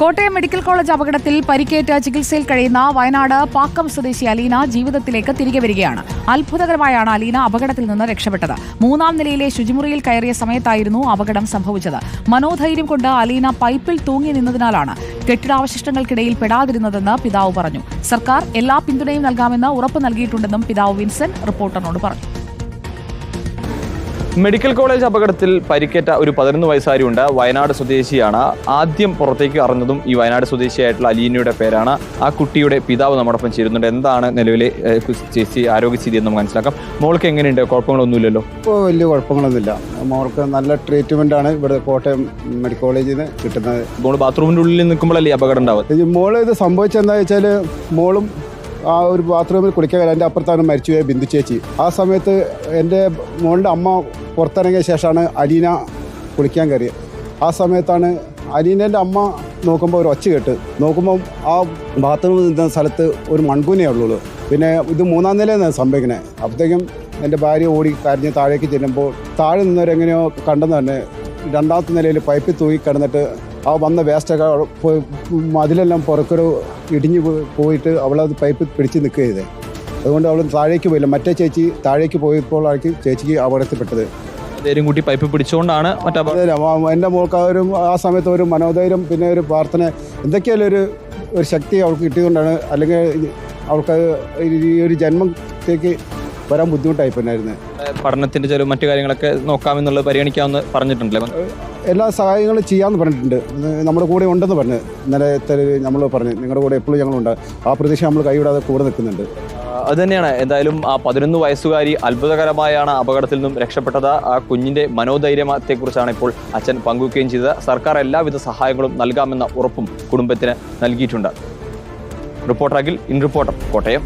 Kottayam medical college അപകടത്തിൽ പരിക്കേറ്റ് ചികിത്സയിൽ കഴിയുന്ന വയനാട് പാക്കം സ്വദേശി അലീന ജീവിതത്തിലേക്ക് തിരികെ വരികയാണ്. അത്ഭുതകരമായാണ് അലീന അപകടത്തിൽ നിന്ന് രക്ഷപ്പെട്ടത്. 3-ാം നിലയിലെ ശുചിമുറിയിൽ കയറിയ സമയത്തായിരുന്നു അപകടം സംഭവിച്ചത്. മനോധൈര്യം കൊണ്ട് അലീന പൈപ്പിൽ തൂങ്ങി നിന്നതിനാലാണ് കെട്ടിടാവശിഷ്ടങ്ങൾക്കിടയിൽ പെടാതിരുന്നതെന്ന് പിതാവ് പറഞ്ഞു. സർക്കാർ എല്ലാ പിന്തുണയും നൽകാമെന്ന് ഉറപ്പ് നൽകിയിട്ടുണ്ടെന്നും പിതാവ് വിൻസെന്റ് റിപ്പോർട്ടറിനോട് പറഞ്ഞു. മെഡിക്കൽ കോളേജ് അപകടത്തിൽ പരിക്കേറ്റ ഒരു 11 വയസ്സുകാരിയുണ്ട്. വയനാട് സ്വദേശിയാണ്. ആദ്യം പുറത്തേക്ക് അറിഞ്ഞതും ഈ വയനാട് സ്വദേശിയായിട്ടുള്ള അലീനയുടെ പേരാണ്. ആ കുട്ടിയുടെ പിതാവ് നമ്മോടൊപ്പം ചേരുന്നുണ്ട്. എന്താണ് നിലവിലെ ചേച്ചി ആരോഗ്യസ്ഥിതി എന്ന് മനസ്സിലാക്കാം. മോൾക്ക് എങ്ങനെയുണ്ട്? കുഴപ്പങ്ങളൊന്നുമില്ലല്ലോ? ഇപ്പോൾ വലിയ കുഴപ്പങ്ങളൊന്നുമില്ല. മോൾക്ക് നല്ല ട്രീറ്റ്മെന്റ് ആണ് ഇവിടെ കോട്ടയം മെഡിക്കൽ കോളേജിൽ നിന്ന് കിട്ടുന്നത്. മോള് ബാത്റൂമിന്റെ ഉള്ളിൽ നിൽക്കുമ്പോഴല്ലേ അപകടം ഉണ്ടാവുക? മോള് ഇത് സംഭവിച്ചെന്താ വെച്ചാൽ മോളും ആ ഒരു ബാത്റൂമിൽ കുളിക്കാൻ കയറി. എൻ്റെ അപ്പുറത്താണ് മരിച്ചുപോയ ബിന്ദു ചേച്ചി. ആ സമയത്ത് എൻ്റെ മോളുടെ അമ്മ പുറത്തിറങ്ങിയ ശേഷമാണ് അലീന കുളിക്കാൻ കയറിയത്. ആ സമയത്താണ് അലീനേൻ്റെ അമ്മ നോക്കുമ്പോൾ ഒരു ഒച്ച കേട്ട് നോക്കുമ്പം ആ ബാത്റൂമിൽ നിന്ന സ്ഥലത്ത് ഒരു മൺകൂനേ ഉള്ളൂ. പിന്നെ ഇത് 3-ാം നിലയിൽ സംഭവിക്കുന്നത്. അപ്പോഴത്തേക്കും എൻ്റെ ഭാര്യ ഓടി കരഞ്ഞ് താഴേക്ക് ചെല്ലുമ്പോൾ താഴെ നിന്നവരെങ്ങനെയോ കണ്ടെന്ന് തന്നെ 2-ാമത്തെ നിലയിൽ പൈപ്പിൽ തൂങ്ങി കിടന്നിട്ട് ആ വന്ന വേസ്റ്റൊക്കെ അതിലെല്ലാം പുറക്കൊരു ഇടിഞ്ഞു പോയിട്ട് അവളത് പൈപ്പ് പിടിച്ച് നിൽക്കുക ചെയ്തേ. അതുകൊണ്ട് അവൾ താഴേക്ക് പോയില്ല. മറ്റേ ചേച്ചി താഴേക്ക് പോയപ്പോഴായിരിക്കും ചേച്ചിക്ക് അപകടത്തിൽപ്പെട്ടത്. കൂട്ടി പൈപ്പ് പിടിച്ചുകൊണ്ടാണ് എൻ്റെ മോൾക്ക് ആ സമയത്ത് ഒരു മനോധൈര്യം, പിന്നെ ഒരു പ്രാർത്ഥന, എന്തൊക്കെയായാലും ഒരു ശക്തി അവൾക്ക് കിട്ടിയതുകൊണ്ടാണ്. അല്ലെങ്കിൽ അവൾക്ക് ഈ ഒരു ജന്മത്തേക്ക് വരാൻ ബുദ്ധിമുട്ടായി പിന്നായിരുന്നു. പഠനത്തിന്റെ ചില മറ്റു കാര്യങ്ങളൊക്കെ നോക്കാമെന്നുള്ളത് പരിഗണിക്കാമെന്ന് പറഞ്ഞിട്ടുണ്ടല്ലേ? എല്ലാ സഹായങ്ങളും ചെയ്യാമെന്ന് പറഞ്ഞിട്ടുണ്ട്. നമ്മുടെ കൂടെ ഉണ്ടെന്ന് പറഞ്ഞ് ഇന്നലെ നമ്മൾ പറഞ്ഞു നിങ്ങളുടെ കൂടെ എപ്പോഴും ഞങ്ങളുണ്ട്. ആ പ്രതീക്ഷ നമ്മൾ കൈവിടാതെ കൂടെ നിൽക്കുന്നുണ്ട്. അതുതന്നെയാണ്. എന്തായാലും ആ 11 വയസ്സുകാരി അത്ഭുതകരമായാണ് അപകടത്തിൽ നിന്നും രക്ഷപ്പെട്ടത്. ആ കുഞ്ഞിന്റെ മനോധൈര്യത്തെക്കുറിച്ചാണ് ഇപ്പോൾ അച്ഛൻ പങ്കുവയ്ക്കുകയും ചെയ്തത്. സർക്കാർ എല്ലാവിധ സഹായങ്ങളും നൽകാമെന്ന ഉറപ്പും കുടുംബത്തിന് നൽകിയിട്ടുണ്ട്. Reporter Akhil, in reporter, Kottayam.